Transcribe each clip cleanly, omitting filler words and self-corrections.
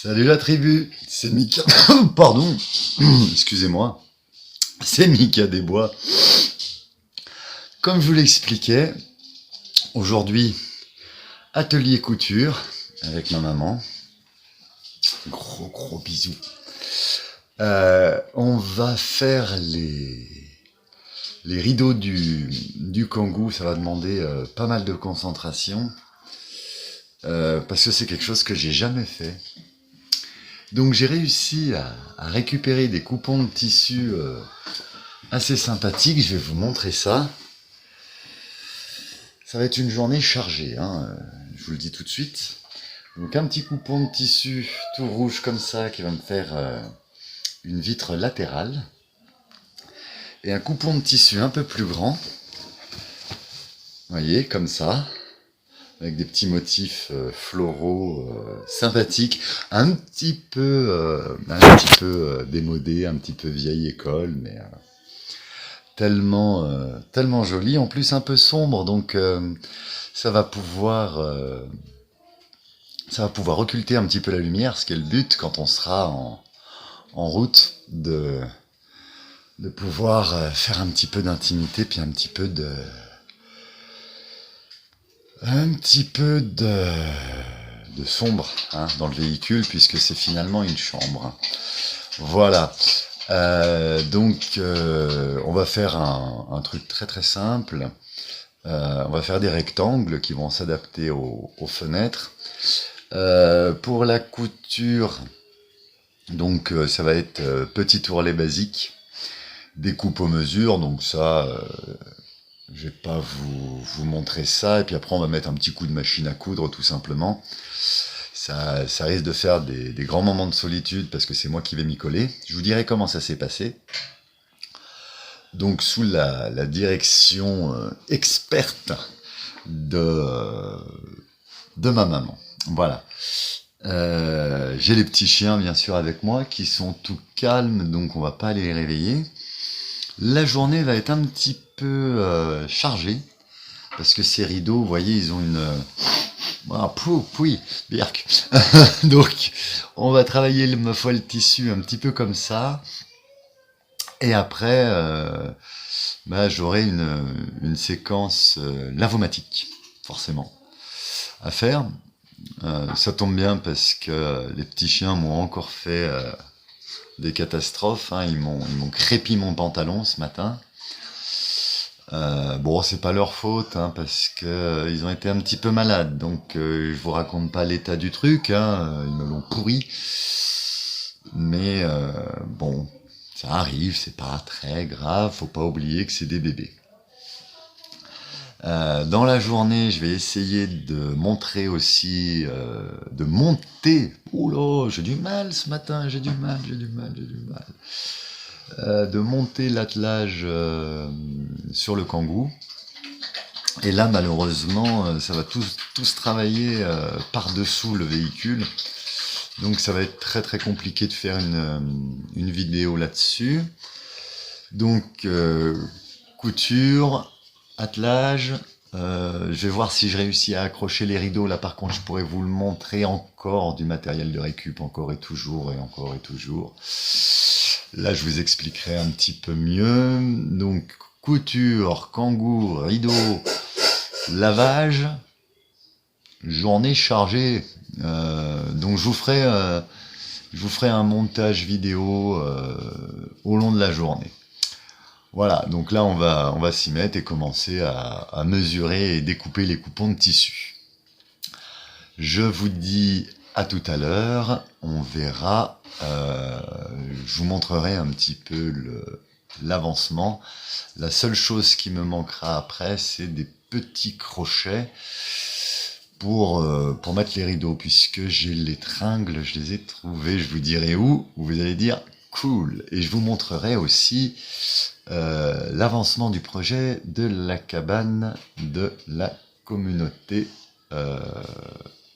Salut la tribu, c'est Mika. Pardon, excusez-moi. C'est Mika des Bois. Comme je vous l'expliquais, aujourd'hui, atelier couture avec ma maman. Gros bisous. On va faire les rideaux du Kangoo. Ça va demander pas mal de concentration. Parce que c'est quelque chose que j'ai jamais fait. Donc j'ai réussi à récupérer des coupons de tissu assez sympathiques. Je vais vous montrer ça. Ça va être une journée chargée, je vous le dis tout de suite. Donc un petit coupon de tissu tout rouge comme ça qui va me faire une vitre latérale. Et un coupon de tissu un peu plus grand. Vous voyez, comme ça. Avec des petits motifs floraux sympathiques, un petit peu démodé, un petit peu vieille école, mais tellement joli, en plus un peu sombre, donc ça va pouvoir occulter un petit peu la lumière, ce qui est le but quand on sera en route, de pouvoir faire un petit peu d'intimité, puis un petit peu de sombre dans le véhicule, puisque c'est finalement une chambre. Voilà. Donc on va faire un truc très très simple. On va faire des rectangles qui vont s'adapter aux fenêtres. Pour la couture, donc ça va être petit ourlet basique, découpe aux mesures, donc ça... je vais pas vous montrer ça, et puis après on va mettre un petit coup de machine à coudre tout simplement. Ça risque de faire des grands moments de solitude parce que c'est moi qui vais m'y coller. Je vous dirai comment ça s'est passé. Donc sous la direction experte de ma maman. Voilà. J'ai les petits chiens bien sûr avec moi qui sont tout calmes, donc on va pas les réveiller. La journée va être un petit peu chargée, parce que ces rideaux, vous voyez, ils ont une... birk. Donc, on va travailler le tissu un petit peu comme ça, et après, j'aurai une séquence lavomatique, forcément, à faire. Ça tombe bien, parce que les petits chiens m'ont encore fait... des catastrophes, ils m'ont crépi mon pantalon ce matin. Bon, c'est pas leur faute, parce que ils ont été un petit peu malades, donc je vous raconte pas l'état du truc, ils me l'ont pourri. Mais bon, ça arrive, c'est pas très grave, faut pas oublier que c'est des bébés. Dans la journée, je vais essayer de montrer aussi, de monter. Oula, j'ai du mal ce matin, j'ai du mal. De monter l'attelage sur le Kangoo. Et là, malheureusement, ça va tous travailler par-dessous le véhicule. Donc ça va être très très compliqué de faire une vidéo là-dessus. Donc, couture... attelage, je vais voir si je réussis à accrocher les rideaux. Là par contre je pourrais vous le montrer, encore du matériel de récup, encore et toujours. Là je vous expliquerai un petit peu mieux. Donc couture, Kangoo, rideau, lavage, journée chargée. Donc je vous ferai un montage vidéo au long de la journée. Voilà, donc là on va s'y mettre et commencer à mesurer et découper les coupons de tissu. Je vous dis à tout à l'heure, on verra, je vous montrerai un petit peu l'avancement. La seule chose qui me manquera après, c'est des petits crochets pour mettre les rideaux, puisque j'ai les tringles, je les ai trouvés, je vous dirai où, vous allez dire cool, et je vous montrerai aussi l'avancement du projet de la cabane de la communauté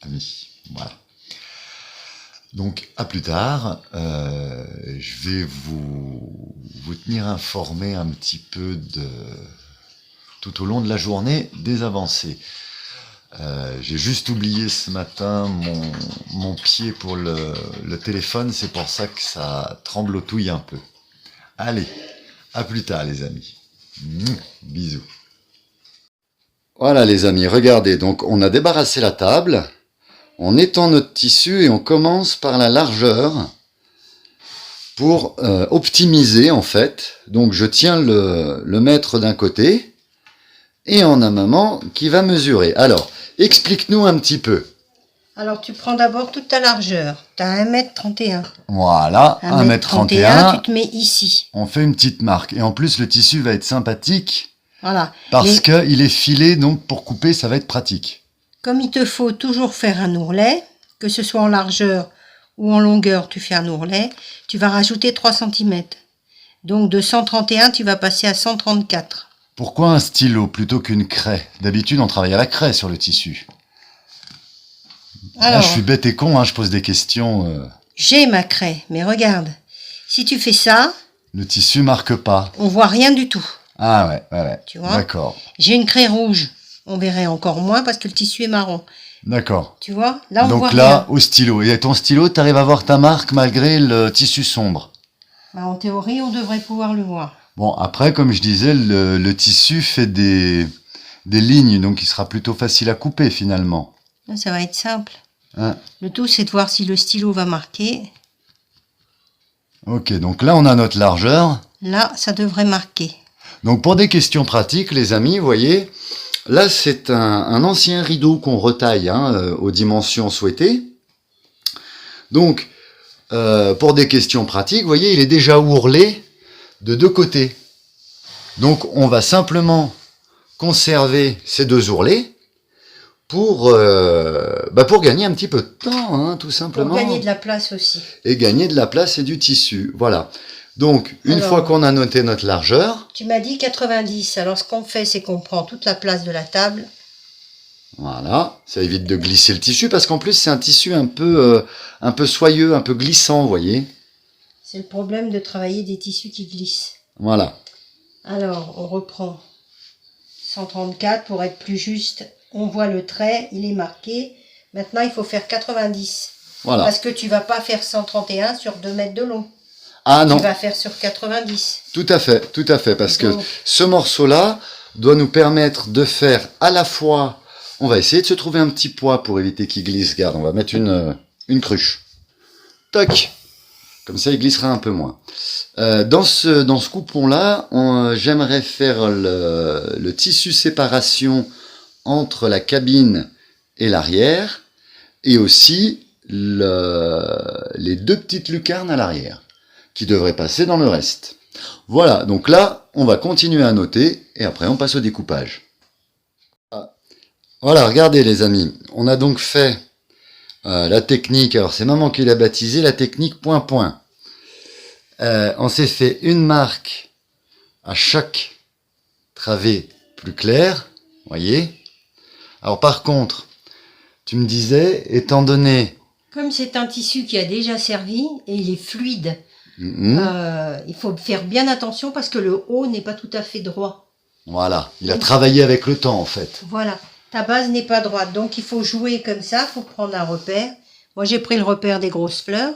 amis. Voilà. Donc à plus tard, je vais vous tenir informé un petit peu tout au long de la journée des avancées. J'ai juste oublié ce matin mon pied pour le téléphone, c'est pour ça que ça tremblotouille un peu. Allez, à plus tard les amis. Bisous. Voilà les amis, regardez, donc on a débarrassé la table, on étend notre tissu et on commence par la largeur pour optimiser en fait. Donc je tiens le mètre d'un côté et on a maman qui va mesurer. Alors, explique-nous un petit peu. Alors tu prends d'abord toute ta largeur, tu as 1,31 m. Voilà, 1,31 m. Tu te mets ici. On fait une petite marque et en plus le tissu va être sympathique. Voilà. Parce qu'il est filé, donc pour couper, ça va être pratique. Comme il te faut toujours faire un ourlet, que ce soit en largeur ou en longueur, tu fais un ourlet, tu vas rajouter 3 cm. Donc de 131, tu vas passer à 134. Pourquoi un stylo plutôt qu'une craie? D'habitude, on travaille à la craie sur le tissu. Alors, là, je suis bête et con, je pose des questions. J'ai ma craie, mais regarde. Si tu fais ça... Le tissu marque pas. On voit rien du tout. Ah ouais. Tu vois? D'accord. J'ai une craie rouge. On verrait encore moins parce que le tissu est marron. D'accord. Tu vois? Là, on voit donc là, rien. au stylo. Et ton stylo, tu arrives à voir ta marque malgré le tissu sombre. Bah, en théorie, on devrait pouvoir le voir. Bon, après, comme je disais, le tissu fait des lignes, donc il sera plutôt facile à couper finalement. Là, ça va être simple. Hein? Le tout, c'est de voir si le stylo va marquer. Ok, donc là, on a notre largeur. Là, ça devrait marquer. Donc pour des questions pratiques, les amis, vous voyez, là c'est un ancien rideau qu'on retaille aux dimensions souhaitées. Donc pour des questions pratiques, vous voyez, il est déjà ourlé de deux côtés. Donc on va simplement conserver ces deux ourlets pour gagner un petit peu de temps, tout simplement. Pour gagner de la place aussi. Et gagner de la place et du tissu, voilà. Donc, une fois qu'on a noté notre largeur... Tu m'as dit 90. Alors, ce qu'on fait, c'est qu'on prend toute la place de la table. Voilà, ça évite de glisser le tissu, parce qu'en plus, c'est un tissu un peu soyeux, un peu glissant, vous voyez. C'est le problème de travailler des tissus qui glissent. Voilà. Alors, on reprend 134 pour être plus juste. On voit le trait, il est marqué. Maintenant, il faut faire 90. Voilà. Parce que tu vas pas faire 131 sur 2 mètres de long. Ah non. Tu vas faire sur 90. Tout à fait, parce que ce morceau-là doit nous permettre de faire à la fois... On va essayer de se trouver un petit poids pour éviter qu'il glisse. Regarde, on va mettre une cruche. Toc. Comme ça, il glissera un peu moins. Dans ce coupon-là, j'aimerais faire le tissu séparation entre la cabine et l'arrière, et aussi les deux petites lucarnes à l'arrière, qui devraient passer dans le reste. Voilà, donc là, on va continuer à noter, et après on passe au découpage. Voilà, regardez les amis, on a donc fait la technique, alors c'est maman qui l'a baptisé la technique point-point. On s'est fait une marque à chaque travée plus clair, voyez. Alors par contre, tu me disais, étant donné... Comme c'est un tissu qui a déjà servi, et il est fluide, il faut faire bien attention parce que le haut n'est pas tout à fait droit. Voilà, il a travaillé avec le temps en fait. Voilà, ta base n'est pas droite, donc il faut jouer comme ça, il faut prendre un repère. Moi j'ai pris le repère des grosses fleurs,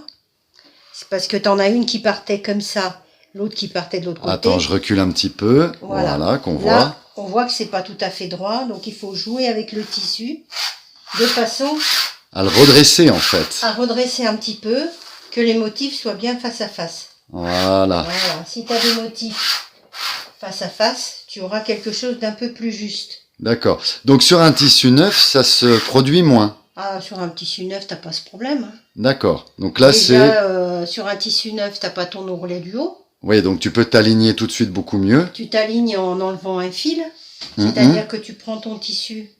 c'est parce que tu en as une qui partait comme ça, l'autre qui partait de l'autre côté. Attends, je recule un petit peu, voilà qu'on voit. Là, on voit que c'est pas tout à fait droit, donc il faut jouer avec le tissu de façon... à le redresser en fait. À redresser un petit peu, que les motifs soient bien face à face. Voilà. Si tu as des motifs face à face, tu auras quelque chose d'un peu plus juste. D'accord. Donc sur un tissu neuf, ça se produit moins. Ah, sur un tissu neuf, t'as pas ce problème. D'accord. Donc là, déjà, sur un tissu neuf, t'as pas ton ourlet du haut. Oui, donc tu peux t'aligner tout de suite beaucoup mieux. Tu t'alignes en enlevant un fil. C'est-à-dire que tu prends ton tissu,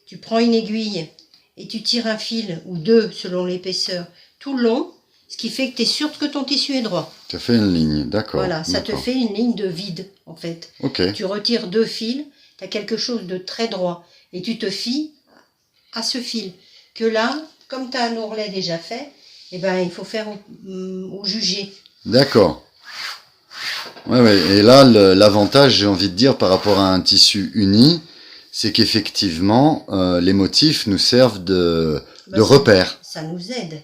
tu prends une aiguille et tu tires un fil, ou deux selon l'épaisseur, tout le long, ce qui fait que tu es sûr que ton tissu est droit. Ça fait une ligne, d'accord. Voilà, ça te fait une ligne de vide, en fait. Ok. Tu retires deux fils, tu as quelque chose de très droit, et tu te fies à ce fil. Que là, comme tu as un ourlet déjà fait, eh ben, il faut faire au jugé. D'accord. Ouais, et là, l'avantage, j'ai envie de dire, par rapport à un tissu uni, c'est qu'effectivement, les motifs nous servent de Bah, repère. Ça nous aide.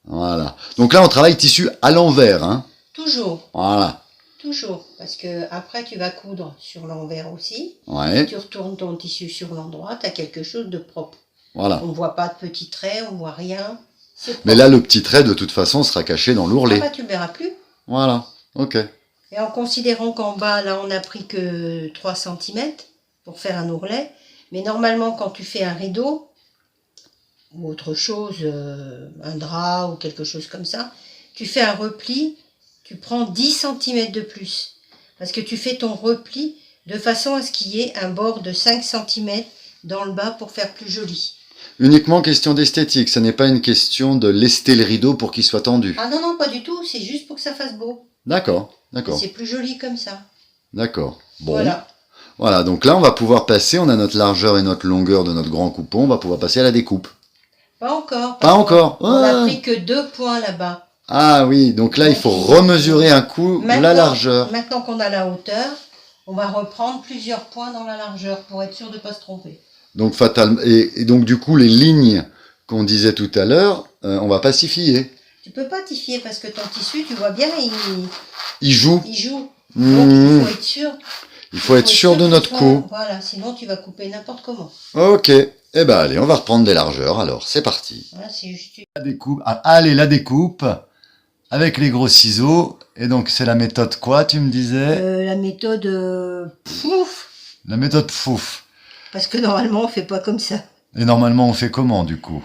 Voilà. Donc là, on travaille tissu à l'envers, hein. Toujours. Voilà. Toujours. Parce que après, tu vas coudre sur l'envers aussi. Ouais. Tu retournes ton tissu sur l'endroit, tu as quelque chose de propre. Voilà. On ne voit pas de petits traits, on ne voit rien. Mais là, le petit trait, de toute façon, sera caché dans l'ourlet. Ah bah, tu ne le verras plus. Voilà. Ok. Et en considérant qu'en bas, là, on n'a pris que 3 cm pour faire un ourlet. Mais normalement, quand tu fais un rideau, ou autre chose, un drap ou quelque chose comme ça, tu fais un repli, tu prends 10 cm de plus. Parce que tu fais ton repli de façon à ce qu'il y ait un bord de 5 cm dans le bas pour faire plus joli. Uniquement question d'esthétique, ce n'est pas une question de lester le rideau pour qu'il soit tendu. Ah non, non, pas du tout, c'est juste pour que ça fasse beau. D'accord, d'accord, C'est plus joli comme ça. d'accord. Bon. Voilà. Voilà, donc là, on va pouvoir passer, on a notre largeur et notre longueur de notre grand coupon, on va pouvoir passer à la découpe. Pas encore. Pas encore. On a Ouais. pris que 2 points là-bas. Ah oui, donc là, il faut remesurer un coup la largeur. Maintenant qu'on a la hauteur, on va reprendre plusieurs points dans la largeur pour être sûr de ne pas se tromper. Donc fatalement, et donc du coup, les lignes qu'on disait tout à l'heure, on va pacifier. Tu peux pas t'y fier parce que ton tissu, tu vois bien, Il joue. il joue. Mmh. Donc il faut être sûr. Il faut être sûr de notre coup. Voilà, sinon tu vas couper n'importe comment. Ok. Eh ben allez, on va reprendre des largeurs. Alors, c'est parti. Voilà, c'est juste... La découpe. Ah, allez, la découpe avec les gros ciseaux. Et donc, c'est la méthode quoi, tu me disais? La méthode... pouf. La méthode fouf. Parce que normalement, on fait pas comme ça. Et normalement, on fait comment, du coup?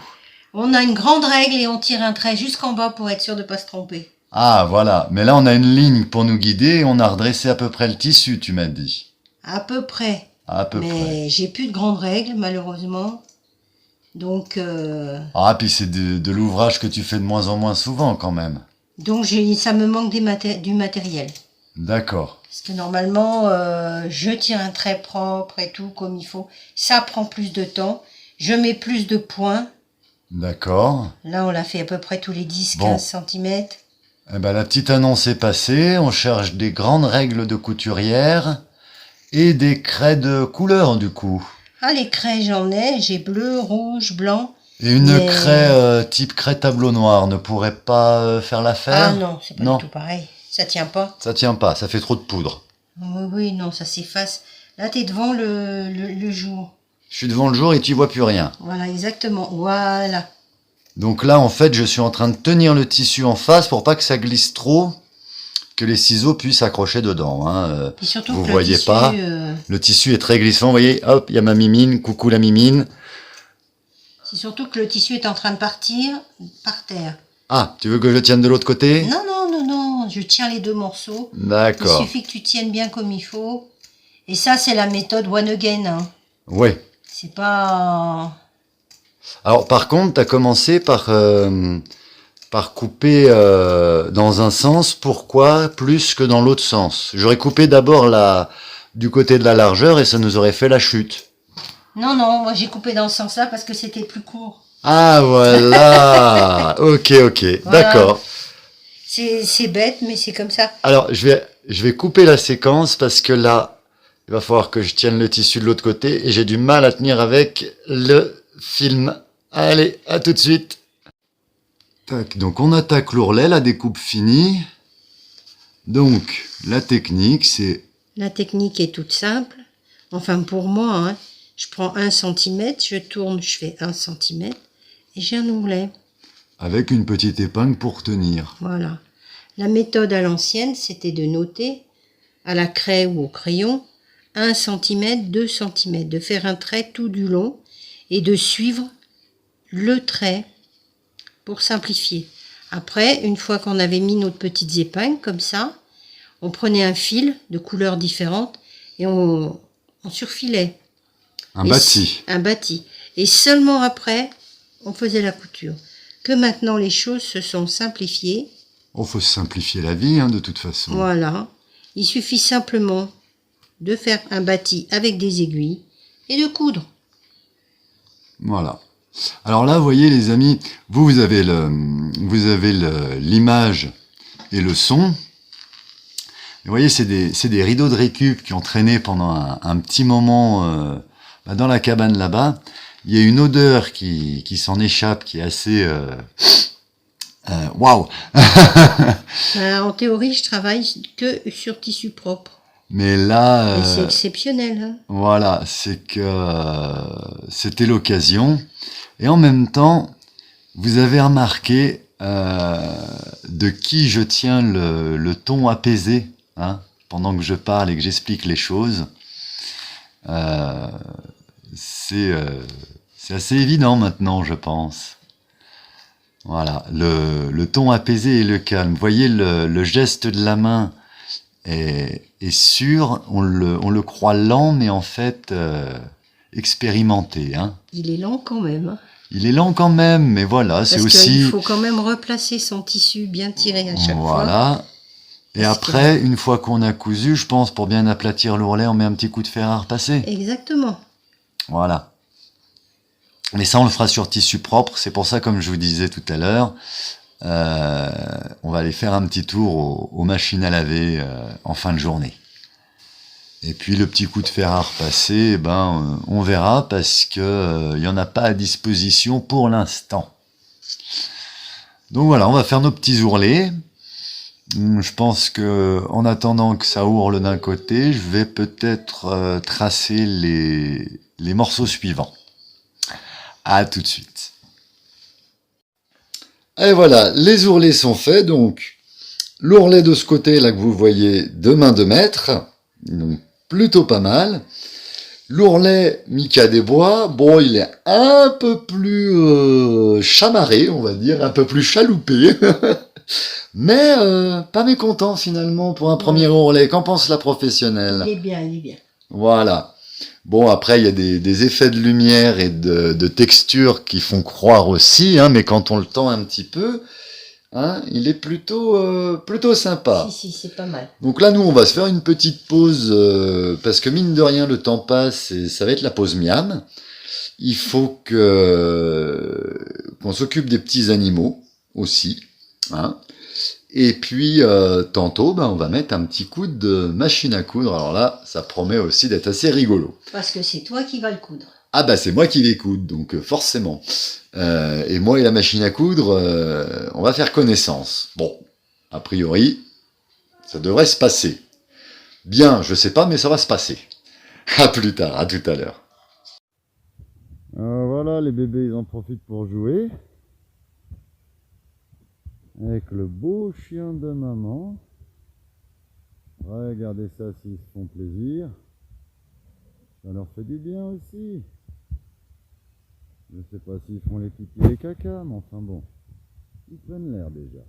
On a une grande règle et on tire un trait jusqu'en bas pour être sûr de pas se tromper. Ah, voilà. Mais là, on a une ligne pour nous guider et on a redressé à peu près le tissu, tu m'as dit. À peu près. À peu près. Mais j'ai plus de grandes règles, malheureusement. Donc, Ah, puis c'est de l'ouvrage que tu fais de moins en moins souvent, quand même. donc ça me manque du matériel. D'accord. Parce que normalement, je tire un trait propre et tout, comme il faut. Ça prend plus de temps. Je mets plus de points. D'accord. Là, on l'a fait à peu près tous les 10-15 Bon. cm. Eh ben, la petite annonce est passée. On cherche des grandes règles de couturière et des craies de couleur, du coup. Ah, les craies, j'en ai. J'ai bleu, rouge, blanc. Et une Mais- craie type craie tableau noir ne pourrait pas faire l'affaire? Ah non, c'est pas Non. du tout pareil. Ça tient pas. Ça tient pas, ça fait trop de poudre. Oui, oui, non, ça s'efface. Là, t'es devant le jour. Je suis devant le jour et tu vois plus rien. Voilà, exactement. Voilà. Donc là, en fait, je suis en train de tenir le tissu en face pour pas que ça glisse trop, que les ciseaux puissent accrocher dedans. Hein. Et surtout Vous que le voyez tissu, pas. Le tissu est très glissant, vous voyez, hop, il y a ma mimine, coucou la mimine. c'est surtout que le tissu est en train de partir par terre. Ah, tu veux que je tienne de l'autre côté? Non, non, non, non. Je tiens les 2 morceaux. Il D'accord. suffit que tu tiennes bien comme il faut. Et ça, c'est la méthode one again. Hein. Ouais. C'est pas... Alors par contre, tu as commencé par couper dans un sens. Pourquoi plus que dans l'autre sens? J'aurais coupé d'abord du côté de la largeur et ça nous aurait fait la chute. Non, non, moi j'ai coupé dans ce sens-là parce que c'était plus court. Ah voilà. Ok, ok, Voilà. d'accord. C'est bête, mais c'est comme ça. Alors je vais couper la séquence parce que là, il va falloir que je tienne le tissu de l'autre côté et j'ai du mal à tenir avec le film. Allez, à tout de suite. Tac, donc on attaque l'ourlet, la découpe finie. Donc la technique, c'est La technique est toute simple. Enfin, pour moi, hein, je prends 1 cm, je tourne, je fais 1 cm et j'ai un ourlet. avec une petite épingle pour tenir. Voilà. La méthode à l'ancienne, c'était de noter à la craie ou au crayon 1 cm, 2 cm, de faire un trait tout du long et de suivre le trait pour simplifier. Après, une fois qu'on avait mis notre petites épingles comme ça, on prenait un fil de couleurs différentes et on surfilait. Un Et bâti. Un bâti. Et seulement après, on faisait la couture. Que maintenant les choses se sont simplifiées. Oh, faut simplifier la vie, hein, de toute façon. Voilà. Il suffit simplement de faire un bâti avec des aiguilles et de coudre. Voilà. Alors là, vous voyez, les amis, vous avez l'image et le son. Et vous voyez, c'est des rideaux de récup qui ont traîné pendant un petit moment Bah, dans la cabane là-bas, il y a une odeur qui s'en échappe, qui est assez... waouh. En théorie, je travaille que sur tissu propre. Mais là... Et c'est exceptionnel. Hein. Voilà, c'est que c'était l'occasion. Et en même temps, vous avez remarqué de qui je tiens le ton apaisé, hein, pendant que je parle et que j'explique les choses. C'est assez évident maintenant, je pense. Voilà, le ton apaisé et le calme. Vous voyez, le geste de la main est sûr, on le croit lent, mais en fait expérimenté. Hein. Il est lent quand même. Hein. Il est lent quand même, mais voilà, c'est aussi... Il faut quand même replacer son tissu bien tiré à chaque fois. Voilà. Et après, une fois qu'on a cousu, je pense, pour bien aplatir l'ourlet, on met un petit coup de fer à repasser. Exactement. Voilà. Mais ça, on le fera sur tissu propre. C'est pour ça, comme je vous disais tout à l'heure, on va aller faire un petit tour aux machines à laver en fin de journée. Et puis le petit coup de fer à repasser, on verra parce que y en a pas à disposition pour l'instant. Donc voilà, on va faire nos petits ourlets. Je pense que en attendant que ça ourle d'un côté, je vais peut-être tracer les morceaux suivants. À tout de suite. Et voilà, les ourlets sont faits. Donc l'ourlet de ce côté là que vous voyez, 2 mains de mètre, donc plutôt pas mal. L'ourlet Mica des Bois, bon, il est un peu plus chamarré, on va dire, un peu plus chaloupé. Mais pas mécontent finalement pour un premier ourlet. Qu'en pense la professionnelle? Il est bien, il est bien. Voilà. Bon, après, il y a des effets de lumière et de texture qui font croire aussi, hein, mais quand on le tend un petit peu, hein, il est plutôt sympa. Si, c'est pas mal. Donc là, nous, on va se faire une petite pause, parce que mine de rien, le temps passe et ça va être la pause miam. Il faut qu'on s'occupe des petits animaux aussi, hein. Et puis, tantôt, on va mettre un petit coup de machine à coudre. Alors là, ça promet aussi d'être assez rigolo. Parce que c'est toi qui vas le coudre. Ah c'est moi qui les coudre, donc forcément. Et moi et la machine à coudre, on va faire connaissance. Bon, a priori, ça devrait se passer. Bien, je sais pas, mais ça va se passer. À plus tard, à tout à l'heure. Voilà, les bébés, ils en profitent pour jouer. Avec le beau chien de maman. Regardez ça s'ils se font plaisir. Ça leur fait du bien aussi. Je sais pas s'ils font les pipis et les caca, mais enfin bon. Ils prennent l'air déjà.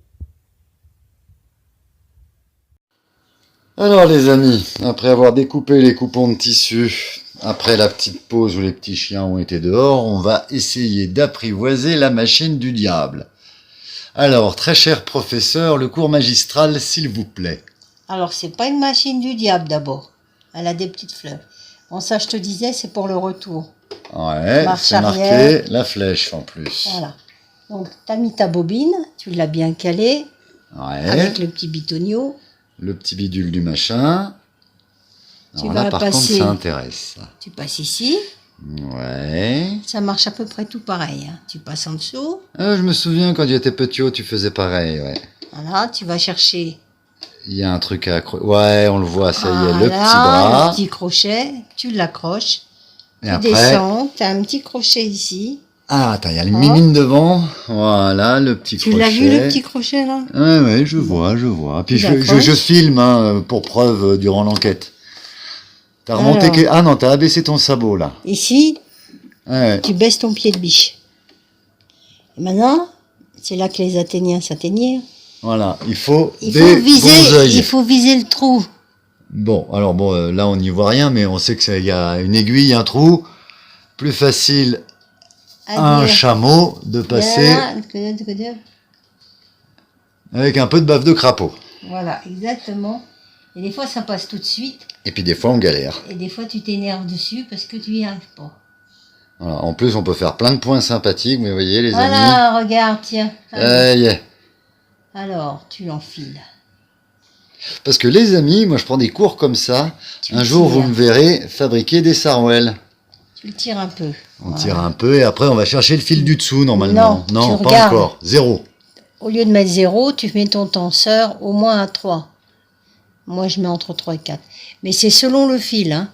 Alors les amis, après avoir découpé les coupons de tissu, après la petite pause où les petits chiens ont été dehors, on va essayer d'apprivoiser la machine du diable. Alors, très cher professeur, le cours magistral, s'il vous plaît. Alors, c'est pas une machine du diable d'abord. Elle a des petites fleurs. Bon, ça, je te disais, c'est pour le retour. Ouais, c'est marqué la flèche en plus. Voilà. Donc, tu as mis ta bobine, tu l'as bien calée. Ouais. Avec le petit bitonio. Le petit bidule du machin. Alors là, par contre, ça intéresse. Tu passes ici. Ouais. Ça marche à peu près tout pareil. Hein. Tu passes en dessous. Je me souviens quand j'étais petit, tu faisais pareil, ouais. Voilà, tu vas chercher. Il y a un truc à accrocher. Ouais, on le voit, ça y est, le petit bras. Le petit crochet, tu l'accroches. Tu descends, tu as un petit crochet ici. Ah, attends, il y a le mimine devant. Voilà, le petit crochet. Tu l'as vu, le petit crochet, là? Ouais, je vois. Puis je filme, hein, pour preuve, durant l'enquête. T'as remonté... Ah non, t'as abaissé ton sabot, là. Ici, tu baisses ton pied de biche. Et maintenant, c'est là que les Athéniens s'atteignaient. Voilà, il faut viser le trou. Bon, alors là, on n'y voit rien, mais on sait qu'il y a une aiguille, un trou. Plus facile un chameau de passer avec un peu de bave de crapaud. Voilà, exactement. Et des fois, ça passe tout de suite. Et puis des fois, on galère. Et des fois, tu t'énerves dessus parce que tu n'y arrives pas. Voilà. En plus, on peut faire plein de points sympathiques, mais vous voyez, les amis. Voilà, regarde, tiens. Yeah. Alors, tu l'enfiles. Parce que les amis, moi, je prends des cours comme ça. Un jour, vous me verrez fabriquer des sarouels. Tu le tires un peu. On tire un peu et après on va chercher le fil du dessous normalement. Non, tu pas regardes. encore. 0. Au lieu de mettre 0, tu mets ton tenseur au moins à 3. Moi, je mets entre 3 et 4. Mais c'est selon le fil. Hein.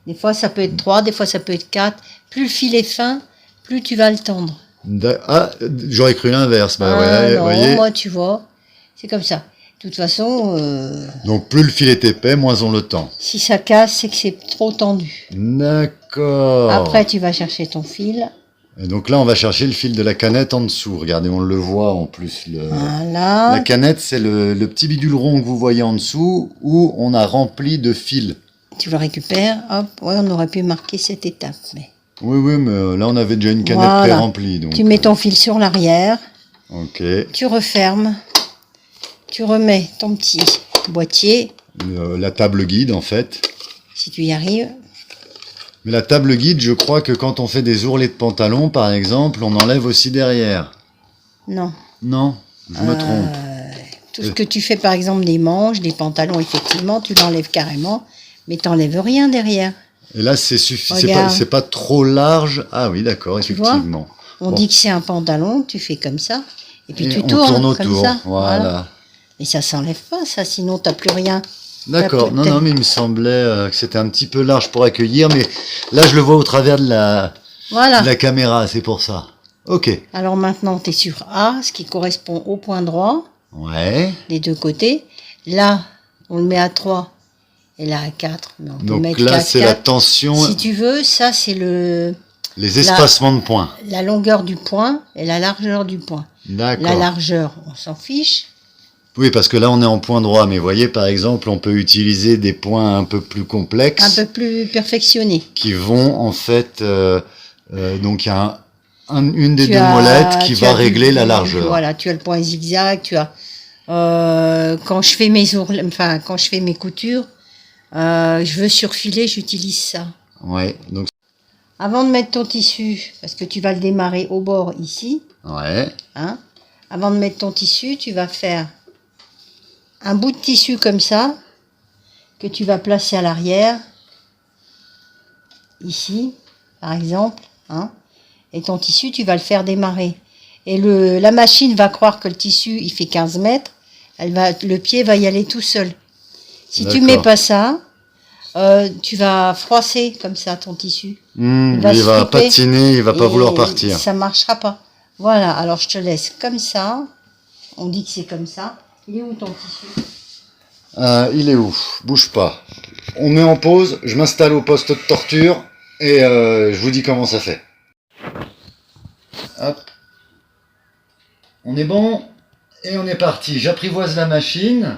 Des fois, ça peut être 3, des fois, ça peut être 4. Plus le fil est fin, plus tu vas le tendre. Ah, j'aurais cru l'inverse. Bah, ouais, non, voyez. moi, tu vois, c'est comme ça. De toute façon, Donc, plus le fil est épais, moins on le tend. si ça casse, c'est que c'est trop tendu. D'accord. Après, tu vas chercher ton fil. Et donc là, on va chercher le fil de la canette en dessous. Regardez, on le voit en plus. Voilà. La canette, c'est le petit bidule rond que vous voyez en dessous où on a rempli de fils. Tu le récupères, hop. Ouais, on aurait pu marquer cette étape. Mais... Oui, mais là, on avait déjà une canette Voilà. pré-remplie. Donc, tu mets ton fil sur l'arrière. Ok. Tu refermes. Tu remets ton petit boîtier. La table guide, en fait. Si tu y arrives. Mais la table guide, je crois que quand on fait des ourlets de pantalon, par exemple, on enlève aussi derrière. Non. Non, je me trompe. Tout ce que tu fais, par exemple, des manches, des pantalons, effectivement, tu l'enlèves carrément, mais tu n'enlèves rien derrière. Et là, c'est suffisant. Regarde. C'est pas trop large. Ah oui, d'accord, Tu effectivement. On dit que c'est un pantalon, tu fais comme ça, et puis Et tu on tournes tourne comme autour. ça. Voilà. Et ça s'enlève pas, ça, sinon tu n'as plus rien. D'accord. Non, mais il me semblait que c'était un petit peu large pour accueillir, mais là, je le vois au travers de la caméra, c'est pour ça. Ok. Alors maintenant, tu es sur A, ce qui correspond au point droit, Ouais. des deux côtés. Là, on le met à 3, et là à 4. Mais on peut Donc mettre là, 4, c'est la tension, si tu veux, ça, c'est les espacements de points. la longueur du point et la largeur du point. D'accord. La largeur, on s'en fiche. Oui, parce que là, on est en point droit, mais vous voyez, par exemple, on peut utiliser des points un peu plus complexes. Un peu plus perfectionné. Qui vont, en fait, donc il y a une des deux molettes qui va régler la largeur. Voilà, tu as le point zigzag, tu as... quand je fais mes coutures, je veux surfiler, j'utilise ça. Ouais, donc... Avant de mettre ton tissu, parce que tu vas le démarrer au bord ici, Ouais. hein, avant de mettre ton tissu, tu vas faire un bout de tissu comme ça, que tu vas placer à l'arrière, ici, par exemple, hein, et ton tissu, tu vas le faire démarrer. Et la machine va croire que le tissu, il fait 15 mètres, le pied va y aller tout seul. Si tu mets pas ça, tu vas froisser comme ça ton tissu. Il va patiner, il va pas vouloir partir. Ça marchera pas. Voilà, alors je te laisse comme ça. On dit que c'est comme ça. Il est où ton tissu? Il est où? Bouge pas. On met en pause, je m'installe au poste de torture et je vous dis comment ça fait. Hop. On est bon et on est parti. J'apprivoise la machine.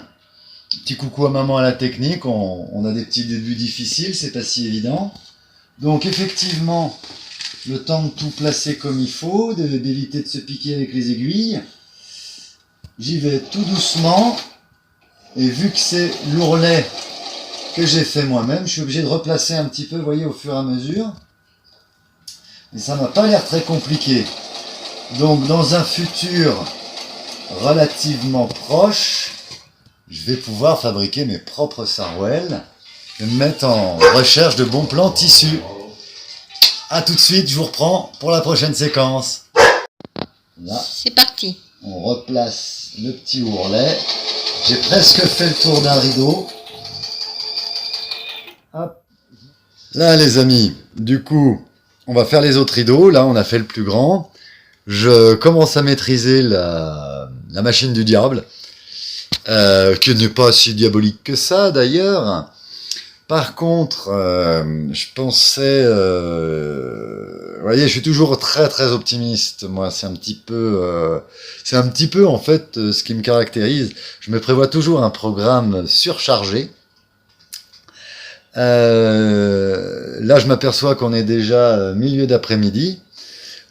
Petit coucou à maman à la technique. On a des petits débuts difficiles, c'est pas si évident. Donc effectivement, le temps de tout placer comme il faut, d'éviter de se piquer avec les aiguilles. J'y vais tout doucement. Et vu que c'est l'ourlet que j'ai fait moi-même, je suis obligé de replacer un petit peu, vous voyez, au fur et à mesure. Et ça m'a pas l'air très compliqué. Donc dans un futur relativement proche, je vais pouvoir fabriquer mes propres sarouels et me mettre en recherche de bons plans tissus. A tout de suite, je vous reprends pour la prochaine séquence. Là, c'est parti. On replace le petit ourlet. J'ai presque fait le tour d'un rideau. Hop. Là, les amis, du coup, on va faire les autres rideaux. Là, on a fait le plus grand. Je commence à maîtriser la machine du diable, qui n'est pas si diabolique que ça, d'ailleurs. Par contre, je pensais... vous voyez, je suis toujours très très optimiste. Moi, c'est un petit peu en fait ce qui me caractérise. Je me prévois toujours un programme surchargé. Là, je m'aperçois qu'on est déjà milieu d'après-midi.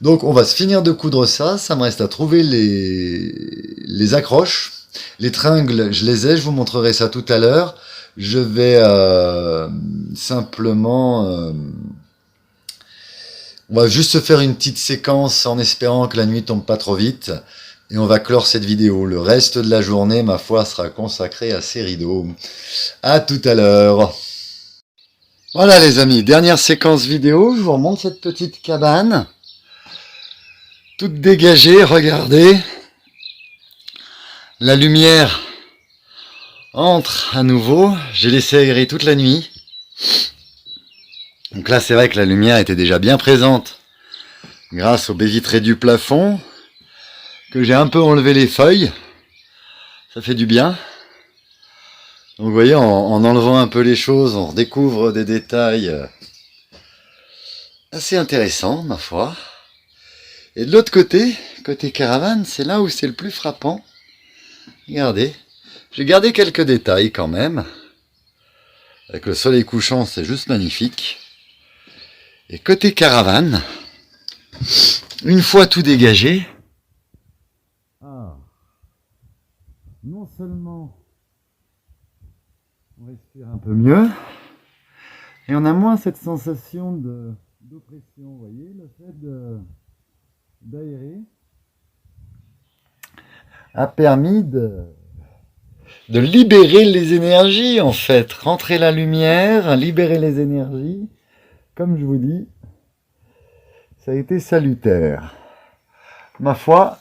Donc, on va se finir de coudre ça. Ça me reste à trouver les accroches. Les tringles, je les ai. Je vous montrerai ça tout à l'heure. Je vais simplement... on va juste se faire une petite séquence en espérant que la nuit tombe pas trop vite. Et on va clore cette vidéo. Le reste de la journée, ma foi, sera consacré à ces rideaux. À tout à l'heure. Voilà les amis, dernière séquence vidéo, je vous remonte cette petite cabane. Toute dégagée, regardez. La lumière entre à nouveau, j'ai laissé aérer toute la nuit. Donc là c'est vrai que la lumière était déjà bien présente grâce aux baies vitrées du plafond, que j'ai un peu enlevé les feuilles, ça fait du bien. Donc vous voyez, en enlevant un peu les choses, on redécouvre des détails assez intéressants, ma foi. Et de l'autre côté, côté caravane, c'est là où c'est le plus frappant. Regardez, j'ai gardé quelques détails quand même. Avec le soleil couchant, c'est juste magnifique. Et côté caravane, une fois tout dégagé, non seulement on respire un peu mieux, et on a moins cette sensation d'oppression, vous voyez, le fait d'aérer a permis de libérer les énergies en fait, rentrer la lumière, libérer les énergies, comme je vous dis, ça a été salutaire. Ma foi,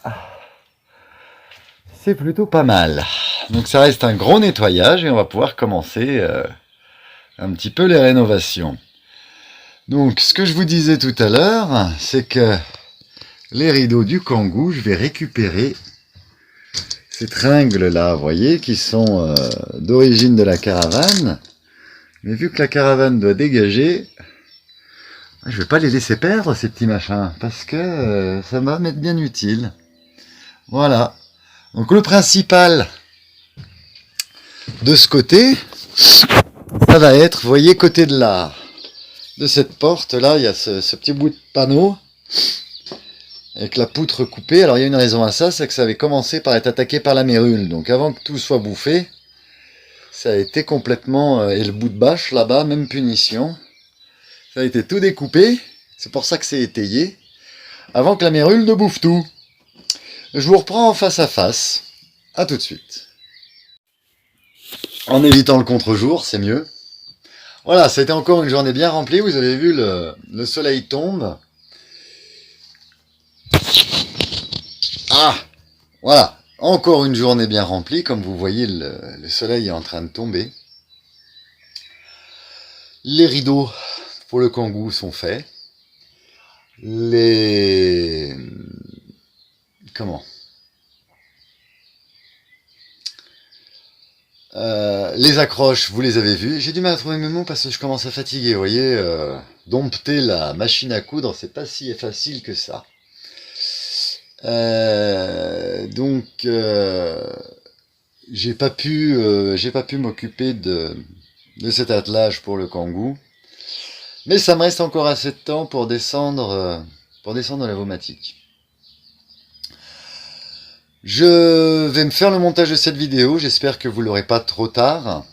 c'est plutôt pas mal. Donc ça reste un gros nettoyage et on va pouvoir commencer un petit peu les rénovations. Donc ce que je vous disais tout à l'heure, c'est que les rideaux du Kangoo, je vais récupérer ces tringles là, vous voyez, qui sont d'origine de la caravane. Mais vu que la caravane doit dégager, je vais pas les laisser perdre ces petits machins, parce que ça va m'être bien utile. Voilà. Donc le principal de ce côté, ça va être, vous voyez, côté de cette porte là, il y a ce petit bout de panneau avec la poutre coupée. Alors il y a une raison à ça, c'est que ça avait commencé par être attaqué par la mérule. Donc avant que tout soit bouffé, ça a été complètement, et le bout de bâche là-bas, même punition, ça a été tout découpé. C'est pour ça que c'est étayé, avant que la mérule ne bouffe tout. Je vous reprends en face à face. À tout de suite. En évitant le contre-jour, c'est mieux. Voilà, ça a été encore une journée bien remplie. Vous avez vu, le soleil tombe. Ah, voilà. Encore une journée bien remplie. Comme vous voyez, le soleil est en train de tomber. Les rideaux pour le Kangoo sont faits. Les accroches, vous les avez vues. J'ai du mal à trouver mes mots parce que je commence à fatiguer, vous voyez. Dompter la machine à coudre, c'est pas si facile que ça. Donc, j'ai pas pu m'occuper de cet attelage pour le Kangoo. Mais ça me reste encore assez de temps pour descendre la Vomatique. Je vais me faire le montage de cette vidéo, j'espère que vous l'aurez pas trop tard.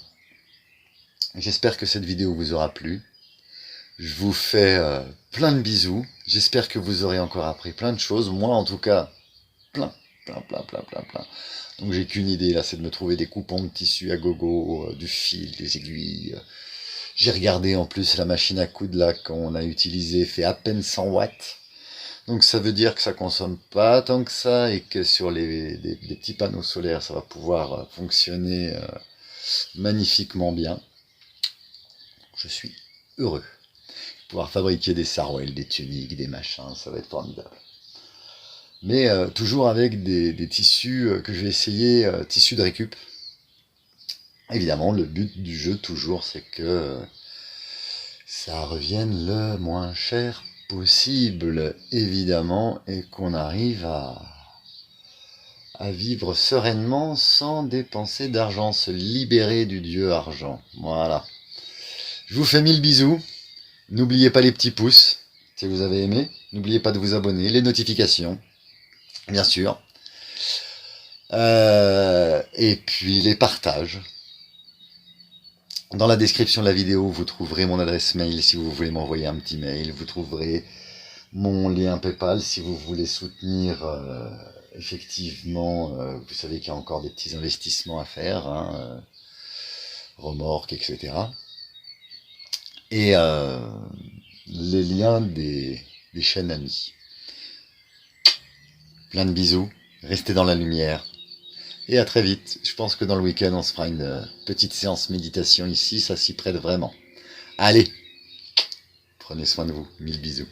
J'espère que cette vidéo vous aura plu. Je vous fais plein de bisous. J'espère que vous aurez encore appris plein de choses. Moi en tout cas, plein. Donc j'ai qu'une idée là, c'est de me trouver des coupons de tissu à gogo, du fil, des aiguilles. J'ai regardé en plus la machine à coudre là qu'on a utilisée, fait à peine 100 watts. Donc ça veut dire que ça consomme pas tant que ça et que sur des petits panneaux solaires, ça va pouvoir fonctionner magnifiquement bien. Je suis heureux. Pouvoir fabriquer des sarouels, des tuniques, des machins, ça va être formidable. Mais toujours avec des tissus que je vais essayer, tissus de récup. Évidemment, le but du jeu toujours, c'est que ça revienne le moins cher possible, évidemment, et qu'on arrive à vivre sereinement sans dépenser d'argent, se libérer du dieu argent. Voilà. Je vous fais 1000 bisous. N'oubliez pas les petits pouces, si vous avez aimé. N'oubliez pas de vous abonner, les notifications, bien sûr. Et puis les partages. Dans la description de la vidéo, vous trouverez mon adresse mail si vous voulez m'envoyer un petit mail. Vous trouverez mon lien PayPal si vous voulez soutenir effectivement. Vous savez qu'il y a encore des petits investissements à faire, remorques, etc. et les liens des chaînes amies. Plein de bisous, restez dans la lumière et à très vite. Je pense que dans le week-end on se fera une petite séance méditation ici, ça s'y prête vraiment. Allez, prenez soin de vous, 1000 bisous.